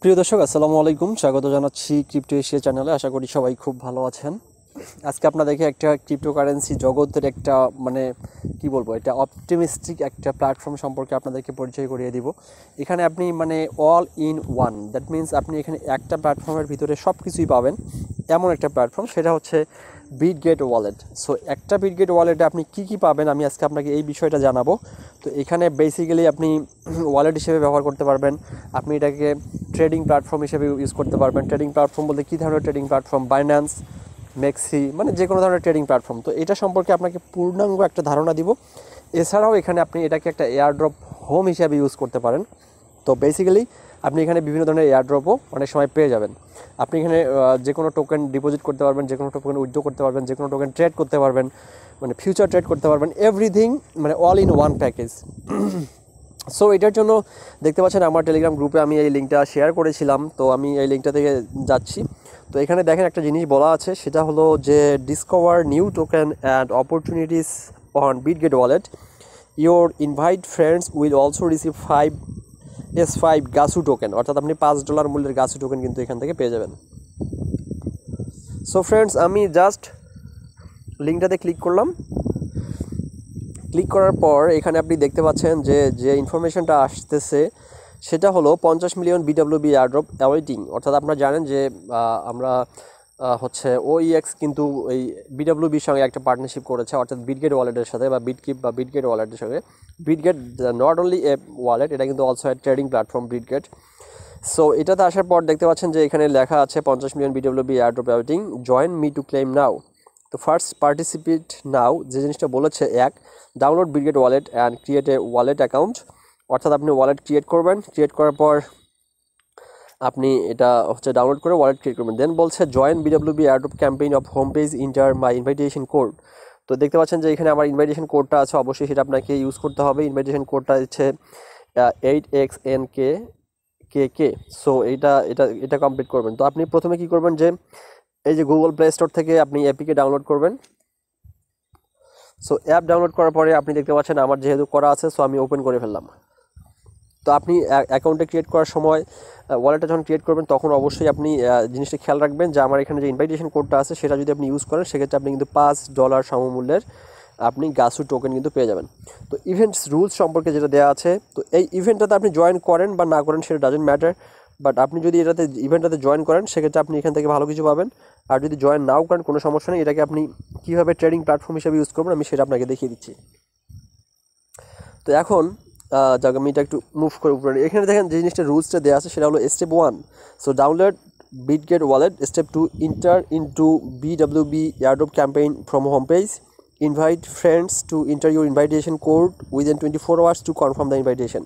প্রিয় দর্শক আসসালামু আলাইকুম, স্বাগত জানাচ্ছি ক্রিপ্টো এশিয়া চ্যানেলে। আশা করি সবাই খুব ভালো আছেন। আজকে আপনাদেরকে একটা ক্রিপ্টোকারেন্সি জগতের একটা কি বলবো, এটা অপটিমিস্টিক একটা প্ল্যাটফর্ম সম্পর্কে আপনাদেরকে পরিচয় করিয়ে দিব। এখানে আপনি all in one, that means আপনি এখানে একটা প্ল্যাটফর্মের ভিতরে সব কিছুই পাবেন, এমন একটা প্ল্যাটফর্ম, সেটা হচ্ছে বিটগেট ওয়ালেট। সো একটা বিটগেট ওয়ালেটে আপনি কি পাবেন আমি আজকে আপনাকে এই বিষয়টা জানাবো। তো এখানে বেসিক্যালি আপনি ওয়ালেট হিসেবে ব্যবহার করতে পারবেন, আপনি এটাকে ট্রেডিং প্ল্যাটফর্ম হিসেবে ইউজ করতে পারবেন। ট্রেডিং প্ল্যাটফর্ম বলতে কী ধরনের ট্রেডিং প্ল্যাটফর্ম? বাইন্যান্স, MEXC, যে কোনো ধরনের ট্রেডিং প্ল্যাটফর্ম। তো এটা সম্পর্কে আপনাকে পূর্ণাঙ্গ একটা ধারণা দিব। এছাড়াও এখানে আপনি এটাকে একটা এয়ারড্রপ হোম হিসেবে ইউজ করতে পারেন। তো বেসিক্যালি আপনি এখানে বিভিন্ন ধরনের এয়ারড্রপও অনেক সময় পেয়ে যাবেন। আপনি এখানে যে কোনো টোকেন ডিপোজিট করতে পারবেন, যে কোনো টোকেন উইথড্র করতে পারবেন, যে কোনো টোকেন ট্রেড করতে পারবেন, ফিউচার ট্রেড করতে পারবেন, everything all in one package. So এটার জন্য দেখতে পাচ্ছেন আমার টেলিগ্রাম গ্রুপে আমি এই লিঙ্কটা শেয়ার করেছিলাম। তো আমি এই লিঙ্কটা থেকে যাচ্ছি। তো এখানে দেখেন একটা জিনিস বলা আছে, সেটা হলো যে discover new token and opportunities on Bitget wallet. Your invite friends will also receive 5 গাসু টোকেন, অর্থাৎ আপনি $5 মূল্যের গাসু টোকেন কিন্তু এখান থেকে পেয়ে যাবেন। সো ফ্রেন্ডস, আমি জাস্ট লিঙ্কটাতে ক্লিক করলাম। ক্লিক করার পর এখানে আপনি দেখতে পাচ্ছেন যে ইনফরমেশনটা আসতেছে সেটা হলো 50 মিলিয়ন বিডব্লিউবি এয়ারড্রপ অ্যাওয়েটিং। অর্থাৎ আপনারা জানেন যে আমরা হচ্ছে ওইএক্স কিন্তু এই বিডব্লিউবির সঙ্গে একটা পার্টনারশিপ করেছে, অর্থাৎ বিটগেট ওয়ালেটের সাথে বা বিটকিপ বা বিটগেট ওয়ালেটের সঙ্গে। Bitget not only a wallet, এটা কিন্তু also a trading platform Bitget. So এটাতে আসার পর দেখতে পাচ্ছেন যে এখানে লেখা আছে 50 million BWB airdrop awaiting, join me to claim now. তো ফার্স্ট পার্টিসিপেট নাও যে জিনিসটা বলেছে, download Bitget wallet and create a wallet account. অর্থাৎ আপনি ওয়ালেট ক্রিয়েট করবেন, ক্রিয়েট করার পর আপনি এটা হচ্ছে ডাউনলোড করে ওয়ালেট ক্রিয়েট করবেন। দেন বলছে join BWB airdrop campaign of home page, enter my invitation code. তো দেখতে পাচ্ছেন যে এখানে আমার ইনভাইটেশন কোডটা আছে, অবশ্যই সেটা আপনাকে ইউজ করতে হবে। ইনভাইটেশন কোডটা হচ্ছে 8XNKKK। সো এটা এটা এটা কমপ্লিট করবেন। তো আপনি প্রথমে কি করবেন, যে এই যে গুগল প্লে স্টোর থেকে আপনি অ্যাপিকে ডাউনলোড করবেন। সো অ্যাপ ডাউনলোড করার পরে আপনি দেখতে পাচ্ছেন আমার যেহেতু করা আছে, সো আমি ওপেন করে ফেললাম। তো আপনি অ্যাকাউন্টে ক্রিয়েট করার সময়, ওয়ালেটটা যখন ক্রিয়েট করবেন, তখন অবশ্যই আপনি জিনিসটা খেয়াল রাখবেন যে আমার এখানে যে ইনভাইটেশন কোডটা আছে সেটা যদি আপনি ইউজ করেন, সেক্ষেত্রে আপনি কিন্তু $5 সমমূল্যের আপনি গাসু টোকেন কিন্তু পেয়ে যাবেন। তো ইভেন্টস রুলস সম্পর্কে যেটা দেওয়া আছে, তো এই ইভেন্টটাতে আপনি জয়েন করেন বা না করেন সেটা ডাজেন্ট ম্যাটার, বাট আপনি যদি ইভেন্টটাতে জয়েন করেন, সেক্ষেত্রে আপনি এখান থেকে ভালো কিছু পাবেন। আর যদি জয়েন নাও করেন, কোনো সমস্যা নেই। এটাকে আপনি কীভাবে ট্রেডিং প্ল্যাটফর্ম হিসেবে ইউজ করবেন আমি সেটা আপনাকে দেখিয়ে দিচ্ছি। তো এখন আমি এটা একটু মুভ করে উপরে, এখানে দেখেন যে জিনিসটা রুলসটা দেওয়া আছে সেটা হলো step 1, so download Bitget wallet. Step 2, enter into BWB airdrop campaign from home page, invite friends to enter your invitation code within 24 hours to confirm the invitation.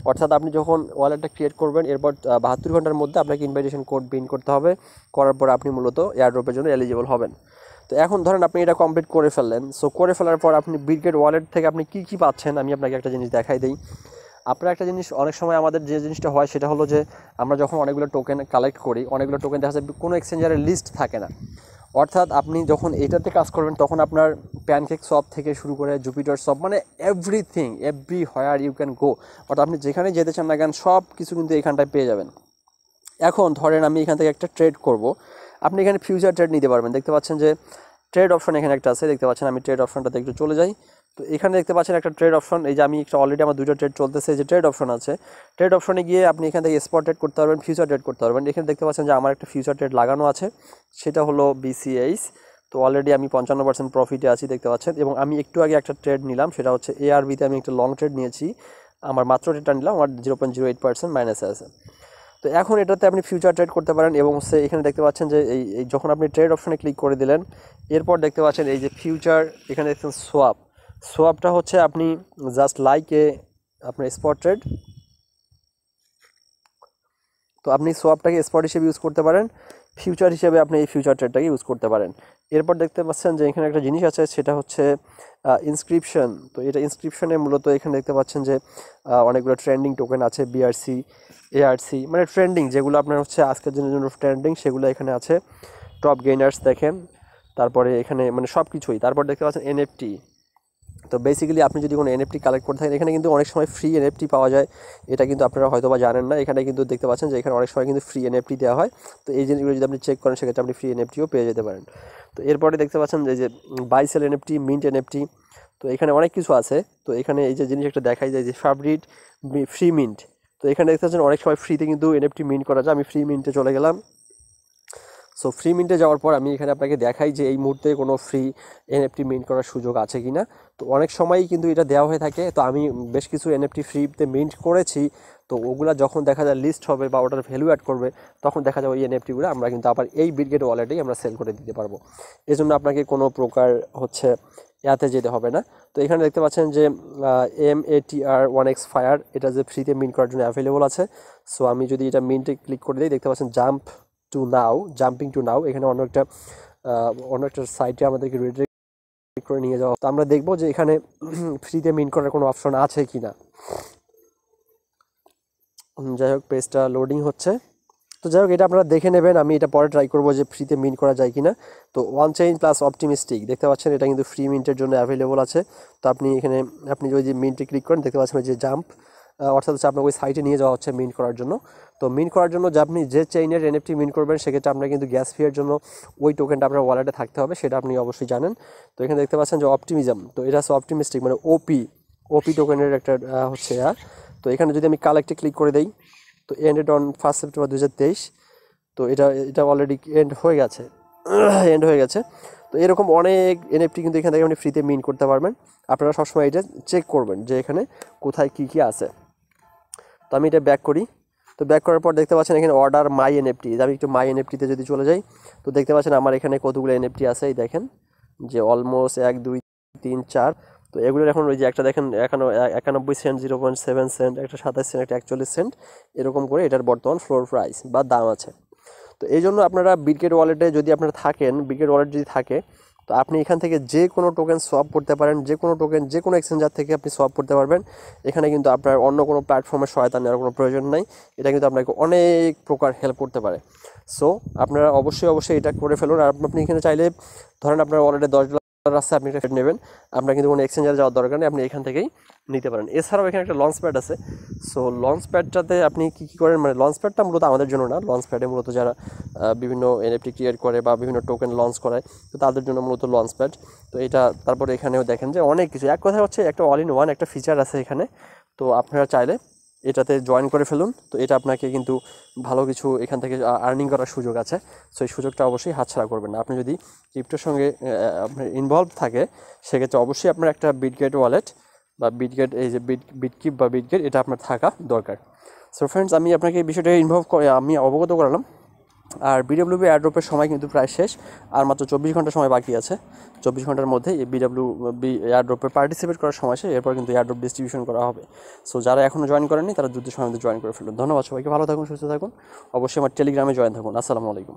অর্থাৎ আপনি যখন ওয়ালেটটা ক্রিয়েট করবেন, এরপর 72 ঘন্টার মধ্যে আপনাকে ইনভাইটেশন কোড পিন করতে হবে। করার পর আপনি মূলত এয়ারড্রপের জন্য এলিজিবল হবেন। তো এখন ধরেন আপনি এটা কমপ্লিট করে ফেললেন। সো করে ফেলার পর আপনি বিটগেট ওয়ালেট থেকে আপনি কী পাচ্ছেন আমি আপনাকে একটা জিনিস দেখাই দিই। আপনার একটা জিনিস, অনেক সময় আমাদের যে জিনিসটা হয় সেটা হলো যে আমরা যখন অনেকগুলো টোকেন কালেক্ট করি, অনেকগুলো টোকেন দেখা যায় কোনো এক্সচেঞ্জারের লিস্ট থাকে না। অর্থাৎ আপনি যখন এটাতে কাজ করবেন, তখন আপনার প্যানকেক শপ থেকে শুরু করে Jupiter shop, everything, everywhere you can go, অর্থাৎ আপনি যেখানে যেতে চান না কেন সব কিছু কিন্তু এখানটায় পেয়ে যাবেন। এখন ধরেন আমি এখান থেকে একটা ট্রেড করব, আপনি এখানে ফিউচার ট্রেড নিতে পারবেন। দেখতে পাচ্ছেন যে ট্রেড অপশন এখানে একটা আছে, দেখতে পাচ্ছেন। আমি ট্রেড অপশনটাতে একটু চলে যাই। তো এখানে দেখতে পাচ্ছেন একটা ট্রেড অপশন, এই যে আমি একটা অলরেডি আমার 2টা ট্রেড চলতেছে, যে ট্রেড অপশন আছে, ট্রেড অপশনে গিয়ে আপনি এখান থেকে স্পট ট্রেড করতে পারবেন, ফিউচার ট্রেড করতে পারবেন। এখানে দেখতে পাচ্ছেন যে আমার একটা ফিউচার ট্রেড লাগানো আছে, সেটা হলো BCH। তো অলরেডি আমি 55% প্রফিটে আছি, দেখতে পাচ্ছেন। এবং আমি একটু আগে একটা ট্রেড নিলাম, সেটা হচ্ছে ARBতে আমি একটা লং ট্রেড নিয়েছি, আমার মাত্র ট্রেডটা নিলাম, আমার 0.08% মাইনাসে আছে। তো এখন এটাতে আপনি ফিউচার ট্রেড করতে পারেন। এবং এখানে দেখতে পাচ্ছেন যে এই যখন আপনি ট্রেড অপশনে ক্লিক করে দিলেন, এরপর দেখতে পাচ্ছেন এই যে ফিউচার, এখানে দেখছেন সোয়াপটা হচ্ছে আপনি জাস্ট আপনার স্পট ট্রেড। তো আপনি সোয়াপটাকে স্পট হিসেবে ইউজ করতে পারেন, ফিউচার হিসেবে আপনি এই ফিউচার ট্রেডটাকে ইউজ করতে পারেন। এরপর দেখতে পাচ্ছেন যে এখানে একটা জিনিস আছে, সেটা হচ্ছে ইনস্ক্রিপশন। তো এটা ইনস্ক্রিপশনে মূলত এখানে দেখতে পাচ্ছেন যে অনেকগুলো ট্রেন্ডিং টোকেন আছে, BRC, ARC, ট্রেন্ডিং যেগুলো আপনার হচ্ছে আজকের দিনের জন্য ট্রেন্ডিং, সেগুলো এখানে আছে। টপ গেইনার্স দেখেন, তারপরে এখানে সব কিছুই। তারপর দেখতে পাচ্ছেন NFT। তো বেসিক্যালি আপনি যদি কোনো এনএফটি কালেক্ট করে থাকেন, এখানে কিন্তু অনেক সময় ফ্রি এনএফটি পাওয়া যায়, এটা কিন্তু আপনারা হয়তো বা জানেন না। এখানে কিন্তু দেখতে পাচ্ছেন যে এখানে অনেক সময় কিন্তু ফ্রি এনএফটি দেওয়া হয়। তো এই জিনিসগুলো যদি আপনি চেক করেন সেক্ষেত্রে আপনি ফ্রি এনএফটিও পেয়ে যেতে পারেন। তো এরপরে দেখতে পাচ্ছেন যে buy sell NFT, mint NFT, তো এখানে অনেক কিছু আছে। তো এখানে এই যে জিনিস একটা দেখাই যায় যে ফেভারিট ফ্রি মিন্ট, তো এখানে দেখতে পাচ্ছেন অনেক সময় ফ্রিতে কিন্তু এনএফটি মিন্ট করা যায়। আমি ফ্রি মিন্টে চলে গেলাম। সো ফ্রি মিন্টে যাওয়ার পর আমি এখানে আপনাকে দেখাই যে এই মুহূর্তে কোনো ফ্রি এনএফটি মিন্ট করার সুযোগ আছে কি না। তো অনেক সময়ই কিন্তু এটা দেওয়া হয়ে থাকে। তো আমি বেশ কিছু এনএফটি ফ্রিতে মিন্ট করেছি। তো ওগুলা যখন দেখা যায় লিস্ট হবে বা ওটার ভ্যালু অ্যাড করবে, তখন দেখা যায় ওই এনএফটিগুলো আমরা কিন্তু আবার এই বিটগেট ওয়ালেটেই আমরা সেল করে দিতে পারবো। এজন্য আপনাকে কোনো প্রকার হচ্ছে ইয়াতে যেতে হবে না। তো এখানে দেখতে পাচ্ছেন যে METR1X ফায়ার, এটা যে ফ্রিতে মিন্ট করার জন্য অ্যাভেলেবল আছে। সো আমি যদি এটা মিন্টে ক্লিক করে দিই, দেখতে পাচ্ছেন জাম্পিং টু নাও, এখানে অন্য একটা সাইটে আমাদেরকে রিডাইরেক্ট করে নিয়ে যাওয়া। তো আমরা দেখবো যে এখানে ফ্রিতে মিন্ট করার কোনো অপশন আছে কি না। যাই হোক, পেজটা লোডিং হচ্ছে। তো যাই হোক, এটা আপনারা দেখে নেবেন, আমি এটা পরে ট্রাই করবো যে ফ্রিতে মিন্ট করা যায় কিনা। তো ওয়ান চেইন প্লাস অপটিমিস্টিক দেখতে পাচ্ছেন, এটা কিন্তু ফ্রি মিন্টের জন্য অ্যাভেলেবল আছে। তো আপনি যদি মিন্টে ক্লিক করেন, দেখতে পাচ্ছেন যে জাম্প, অর্থাৎ হচ্ছে আপনাকে ওই সাইটে নিয়ে যাওয়া হচ্ছে মিন্ট করার জন্য। তো মিন্ট করার জন্য যে আপনি যে চেইনের এনএফটি মিন্ট করবেন, সেক্ষেত্রে আপনার কিন্তু গ্যাস ফিয়ের জন্য ওই টোকেনটা আপনার ওয়ালেটে থাকতে হবে, সেটা আপনি অবশ্যই জানেন। তো এখানে দেখতে পাচ্ছেন যে অপটিমিজম, তো এটা হচ্ছে অপটিমিস্টিক মানে ওপি টোকেনের একটা হচ্ছে তো এখানে যদি আমি কালেক্টে ক্লিক করে দেই, তো এন্ডেড অন 1 সেপ্টেম্বর 2023। তো এটা অলরেডি এন্ড হয়ে গেছে। তো এরকম অনেক এনএফটি কিন্তু এখান থেকে আপনি ফ্রিতে মিন্ট করতে পারবেন। আপনারা সবসময় এটা চেক করবেন যে এখানে কোথায় কী আছে। তো আমি এটা ব্যাক করি। তো ব্যাক করার পর দেখতে পাচ্ছেন এখানে অর্ডার মাই এনএফটি, আমি একটু মাই এনএফটিতে যদি চলে যাই, তো দেখতে পাচ্ছেন আমার এখানে কতগুলো এনএফটি আছে। এই দেখেন যে অলমোস্ট 1 2 3 4। তো এগুলোর এখন ওই যে একটা দেখেন 91 সেন্ট, 0.7 সেন্ট, একটা 27 সেন্ট, একটা 41 সেন্ট, এরকম করে এটার বর্তমান ফ্লোর প্রাইস বা দাম আছে। তো এই জন্য আপনারা বিটগেট ওয়ালেটে যদি আপনারা থাকেন, বিটগেট ওয়ালেট যদি থাকে, তো আপনি এখান থেকে যে কোনো টোকেন সোয়াপ করতে পারেন, যে কোনো টোকেন যে কোনো এক্সচেঞ্জার থেকে আপনি সোয়াপ করতে পারবেন। এখানে কিন্তু আপনার অন্য কোনো প্ল্যাটফর্মের সহায়তা নেওয়ার কোনো প্রয়োজন নাই। এটা কিন্তু আপনাকে অনেক প্রকার হেল্প করতে পারে। সো আপনারা অবশ্যই এটা করে ফেলুন। আর আপনি এখানে চাইলে ধরেন আপনার ওয়ালেটে $10 আছে, আপনি এটা নেবেন, আপনার কিন্তু কোনো এক্সচেঞ্জারে যাওয়ার দরকার নেই, আপনি এখান থেকেই নিতে পারেন। এছাড়াও এখানে একটা লঞ্চ প্যাড আছে। সো লঞ্চ প্যাডটাতে আপনি কী করেন, মানে লঞ্চ প্যাডটা মূলত আমাদের জন্য না, লঞ্চ প্যাডে মূলত যারা বিভিন্ন এনএফটি ক্রিয়েট করে বা বিভিন্ন টোকেন লঞ্চ করায়, তো তাদের জন্য মূলত লঞ্চ প্যাড। তো এটা তারপরে এখানেও দেখেন যে অনেক কিছু, এক কথা হচ্ছে একটা অল ইন ওয়ান একটা ফিচার আছে এখানে। তো আপনারা চাইলে এটাতে জয়েন করে ফেলুন। তো এটা আপনাকে কিন্তু ভালো কিছু এখান থেকে আর্নিং করার সুযোগ আছে। সো এই সুযোগটা অবশ্যই হাতছাড়া করবেন না। আপনি যদি ক্রিপ্টোর সঙ্গে আপনার ইনভলভ থাকে, সেক্ষেত্রে অবশ্যই আপনার একটা বিটগেট ওয়ালেট বা বিটগেট, এই যে বিটকিপ বা বিটগেট, এটা আপনার থাকা দরকার। সো ফ্রেন্ডস, আমি আপনাকে এই বিষয়টা আমি অবগত করালাম। আর বিডব্লিউবি এয়ারড্রপের সময় কিন্তু প্রায় শেষ, আর মাত্র 24 ঘন্টা সময় বাকি আছে। 24 ঘন্টার মধ্যে এই বিডব্লিউবি এয়ারড্রপে পার্টিসিপেট করার সময় শেষ, এরপর কিন্তু এয়ারড্রপ ডিস্ট্রিবিউশন করা হবে। সো যারা এখনও জয়েন করেননি, তারা দ্রুত সময় জয়েন করে ফেলুন। ধন্যবাদ সবাইকে, ভালো থাকুন, সুস্থ থাকুন, অবশ্যই আমার টেলিগ্রামে জয়েন থাকুন। আসসালামু আলাইকুম।